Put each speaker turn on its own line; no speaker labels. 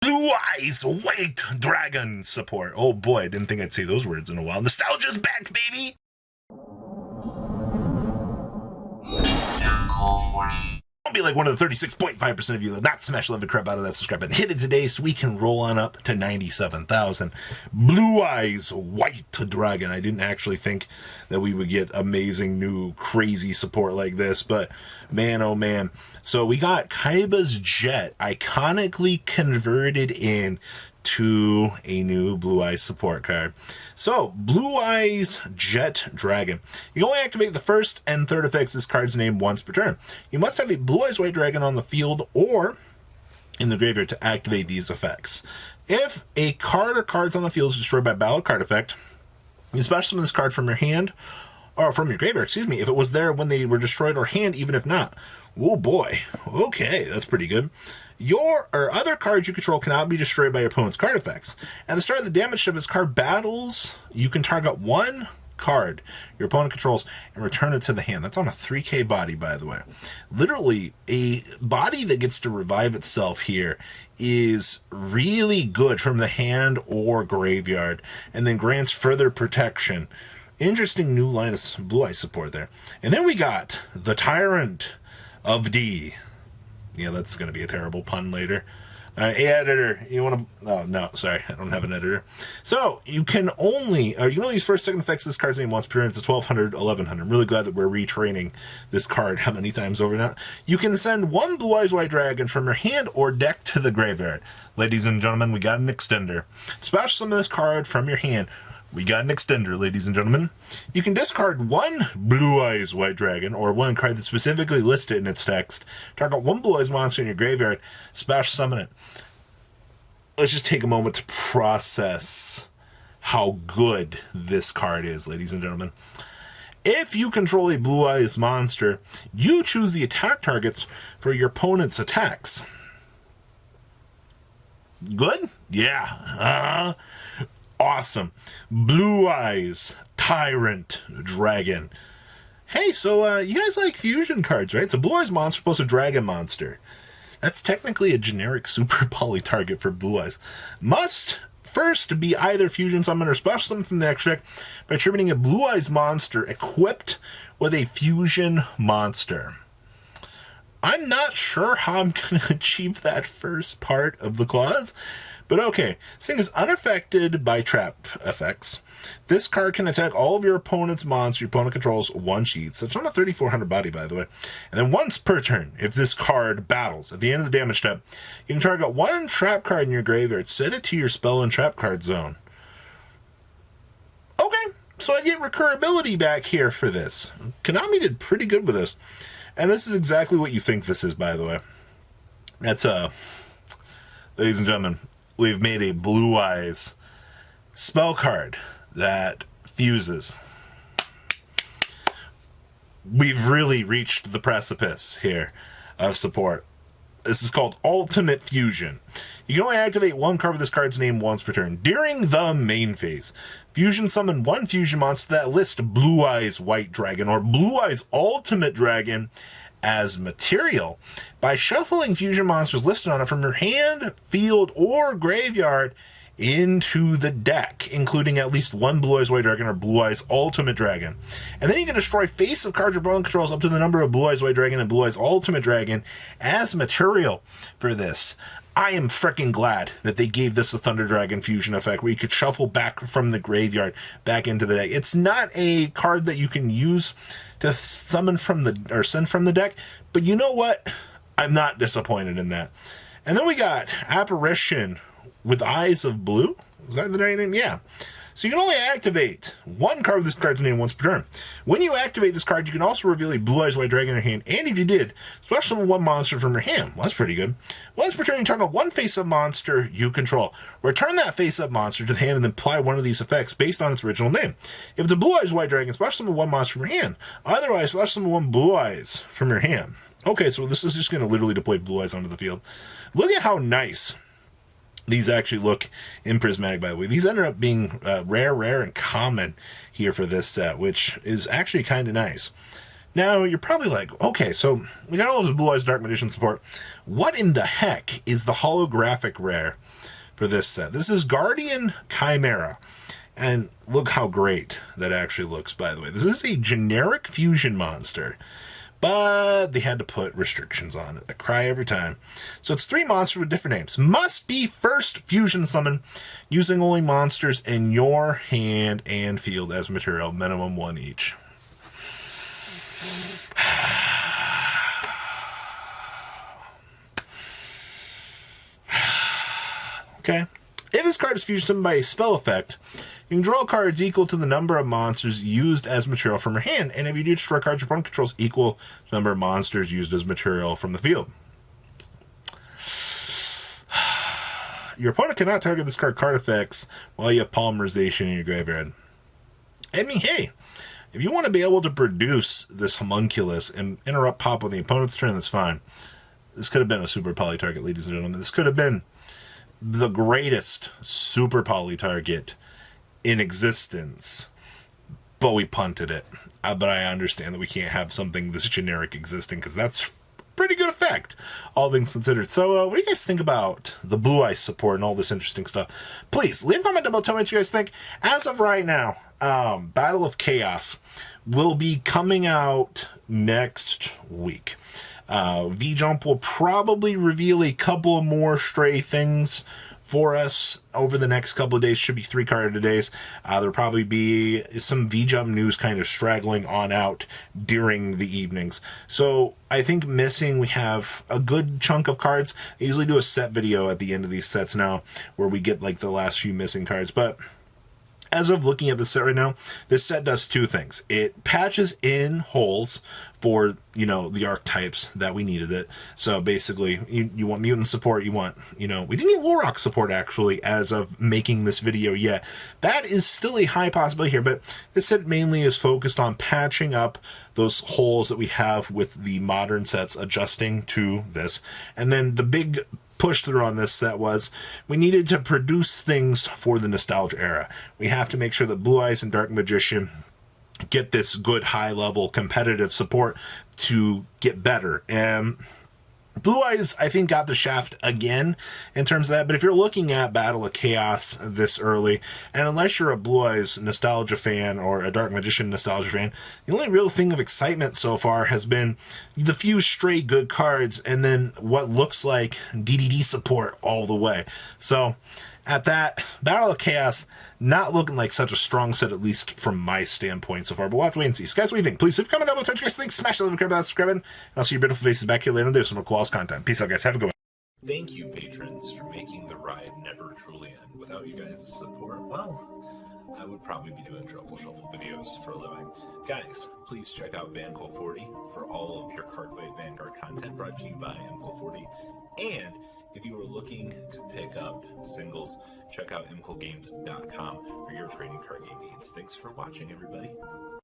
Blue Eyes White Dragon support. Oh boy, I didn't think I'd say those words in a while. Nostalgia's back, baby! Don't be like one of the 36.5% of you that not smash love the crap out of that subscribe button. Hit it today so we can roll on up to 97,000. Blue Eyes White Dragon. I didn't actually think that we would get amazing new crazy support like this, but man, oh man. So we got Kaibas Jet iconically converted in to a new Blue Eyes support card. So, Blue Eyes Jet Dragon. You only activate the first and third effects this card's name once per turn. You must have a Blue Eyes White Dragon on the field or in the graveyard to activate these effects. If a card or cards on the field is destroyed by battle card effect, you special summon this card from your hand, or from your graveyard, excuse me, if it was there when they were destroyed or hand, even if not. Oh boy. Okay, that's pretty good. Your or other cards you control cannot be destroyed by your opponent's card effects. At the start of the damage step, as card battles, you can target one card your opponent controls and return it to the hand. That's on a 3K body, by the way. Literally, a body that gets to revive itself here is really good from the hand or graveyard, and then grants further protection. Interesting new line of Blue Eyes support there. And then we got the Tyrant of D. Yeah, that's going to be a terrible pun later. Hey, editor, you want to... Oh, no, sorry, I don't have an editor. So, you can only use first, second effects this card's name once per turn. It's 1,200, 1,100. I'm really glad that we're retraining this card how many times over now. You can send one Blue Eyes White Dragon from your hand or deck to the graveyard. Ladies and gentlemen, we got an extender. Special summon this card from your hand. We got an extender, ladies and gentlemen. You can discard one Blue Eyes White Dragon, or one card that's specifically listed in its text. Target one Blue Eyes monster in your graveyard, special summon it. Let's just take a moment to process how good this card is, ladies and gentlemen. If you control a Blue Eyes monster, you choose the attack targets for your opponent's attacks. Good? Yeah. Awesome. Blue Eyes Tyrant Dragon. Hey, so you guys like fusion cards, right? It's a Blue Eyes monster plus a dragon monster. That's technically a generic super poly target for Blue Eyes. Must first be either fusion summon or special summon from the extract by attributing a Blue Eyes monster equipped with a fusion monster. I'm not sure how I'm going to achieve that first part of the clause, but okay. This thing is unaffected by trap effects. This card can attack all of your opponent's monsters your opponent controls one sheet. So it's on a 3,400 body, by the way. And then once per turn, if this card battles, at the end of the damage step, you can target one trap card in your graveyard, set it to your spell and trap card zone. Okay, so I get recurability back here for this. Konami did pretty good with this. And this is exactly what you think this is, by the way. That's, ladies and gentlemen, we've made a Blue Eyes spell card that fuses. We've really reached the precipice here of support. This is called Ultimate Fusion. You can only activate one card with this card's name once per turn. During the main phase, fusion summon one fusion monster that lists Blue Eyes White Dragon or Blue Eyes Ultimate Dragon as material by shuffling fusion monsters listed on it from your hand, field, or graveyard into the deck, including at least one Blue Eyes White Dragon or Blue Eyes Ultimate Dragon. And then you can destroy face of cards your opponent controls up to the number of Blue Eyes White Dragon and Blue Eyes Ultimate Dragon as material for this. I am freaking glad that they gave this a Thunder Dragon fusion effect where you could shuffle back from the graveyard back into the deck. It's not a card that you can use to summon from the, or send from the deck, but you know what? I'm not disappointed in that. And then we got Apparition with Eyes of Blue. Is that the right name? Yeah. So you can only activate one card with this card's name once per turn. When you activate this card, you can also reveal a Blue Eyes White Dragon in your hand, and if you did, special summon one monster from your hand. Well, that's pretty good. Once per turn, you target one face-up monster you control. Return that face-up monster to the hand and then apply one of these effects based on its original name. If it's a Blue Eyes White Dragon, special summon one monster from your hand. Otherwise, special summon one Blue Eyes from your hand. Okay, so this is just going to literally deploy Blue Eyes onto the field. Look at how nice these actually look in Prismatic, by the way. These ended up being rare, and common here for this set, which is actually kind of nice. Now, you're probably like, okay, so we got all this Blue Eyes Dark Magician support. What in the heck is the holographic rare for this set? This is Guardian Chimera. And look how great that actually looks, by the way. This is a generic fusion monster, but they had to put restrictions on it. I cry every time. So it's 3 monsters with different names. Must be first fusion summon using only monsters in your hand and field as material, minimum 1 each. Okay. If this card is fusion summoned by a spell effect, you can draw cards equal to the number of monsters used as material from your hand, and if you do destroy cards your opponent controls, equal to the number of monsters used as material from the field. Your opponent cannot target this card effects while you have polymerization in your graveyard. I mean, hey, if you want to be able to produce this homunculus and interrupt pop on the opponent's turn, that's fine. This could have been a super poly target, ladies and gentlemen. This could have been the greatest super poly target in existence, but we punted it. But I understand that we can't have something this generic existing, because that's pretty good effect, all things considered. So what do you guys think about the Blue Eyes support and all this interesting stuff? Please leave a comment down below, tell me what you guys think. As of right now, Battle of Chaos will be coming out next week. V-Jump will probably reveal a couple more stray things for us over the next couple of days. Should be 3 card a days. There'll probably be some V-Jump news kind of straggling on out during the evenings. So I think missing, we have a good chunk of cards. I usually do a set video at the end of these sets now where we get like the last few missing cards. But as of looking at this set right now, this set does 2 things. It patches in holes for, you know, the archetypes that we needed it. So basically, you want mutant support, you want, you know, we didn't get Warrock support actually as of making this video yet. That is still a high possibility here, but this set mainly is focused on patching up those holes that we have with the modern sets, adjusting to this. And then the big push through on this set was we needed to produce things for the nostalgia era. We have to make sure that Blue Eyes and Dark Magician get this good high level competitive support to get better. And Blue Eyes, I think, got the shaft again in terms of that. But if you're looking at Battle of Chaos this early, and unless you're a Blue Eyes nostalgia fan or a Dark Magician nostalgia fan, the only real thing of excitement so far has been the few stray good cards and then what looks like DDD support all the way. So at that, Battle of Chaos not looking like such a strong set, at least from my standpoint so far, but we'll have to wait and see. So guys, what do you think? Please leave a comment down below. What you guys think? Smash the like button, subscribe, and I'll see your beautiful faces back here later. There's some more cool content. Peace out, guys. Have a good one. Thank you, patrons, for making the ride never truly end. Without you guys' support, well, I would probably be doing Truffle Shuffle videos for a living. Guys, please check out VanCool40 for all of your Cardfight Vanguard content brought to you by MCool40. And if you are looking to pick up singles, check out mcoolgames.com for your trading card game needs. Thanks for watching, everybody.